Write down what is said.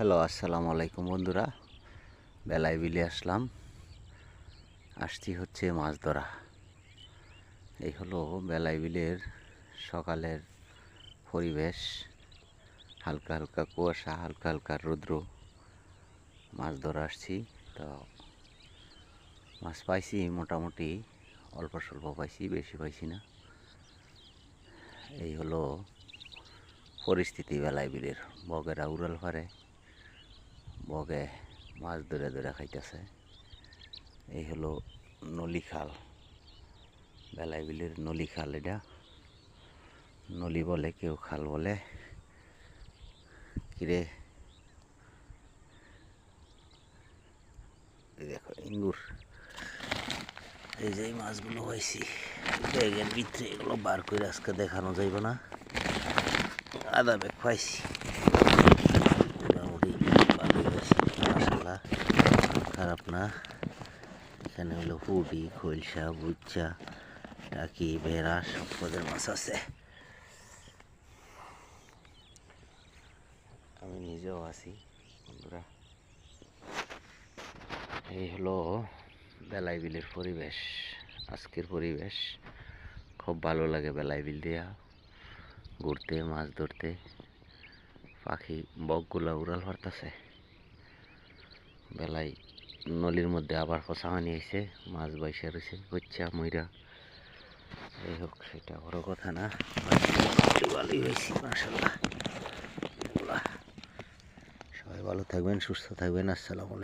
Hello, আসসালামু আলাইকুম বন্ধুরা। বেলায় বিলে আসছি হচ্ছে মাছ ধরা। এই হলো বেলায় বিলের সকালের পরিবেশ। হালকা হালকা কুয়াশা, হালকা হালকা রৌদ্র। মাছ ধরা আসছি। তো মাছ পাইছি মোটামুটি, অল্প স্বল্প পাইছি, বেশি পাইছি না। এই হলো পরিস্থিতি বেলায় বিলের। বগেরা উড়াল পারে, বগে মাছ ধরে ধরে খাইতেছে। এই হলো নলি খাল, বেলায় বিলের নলি খাল। এটা নলি বলে, কেউ খাল বলে। কিরে, দেখো ইঙ্গুর। এই যে মাছগুলো পাইছি ব্যাগের ভিতরে, এগুলো বার করে আজকে দেখানো যাইব না। আধা ব্যাগ পাইছি, মোটামুটি ভালোই পাইছি, মাশাআল্লাহ, খারাপ না। এখানে হলো পুঁটি, খৈলসা, বুচ্চা, টাকি, ভেড়া, সব পদের মাছ আছে। আমি নিজেও আছি বন্ধুরা। এই হলো বেলায় বিলের পরিবেশ। আজকের পরিবেশ খুব ভালো লাগে। বেলায় বিল দিয়া ঘুরতে, মাছ ধরতে। পাখি বকগুলা উড়াল পারতাছে। বেলায় নলির মধ্যে আবার পচামানি আইছে, মাছ বাইসা রয়েছে, বচ্চা ময়রা। যাই হোক, সেটা বড় কথা না। ভালোই হয়েছি, মাশাআল্লাহ। সবাই ভালো থাকবেন, সুস্থ থাকবেন। আসসালামু আলাইকুম।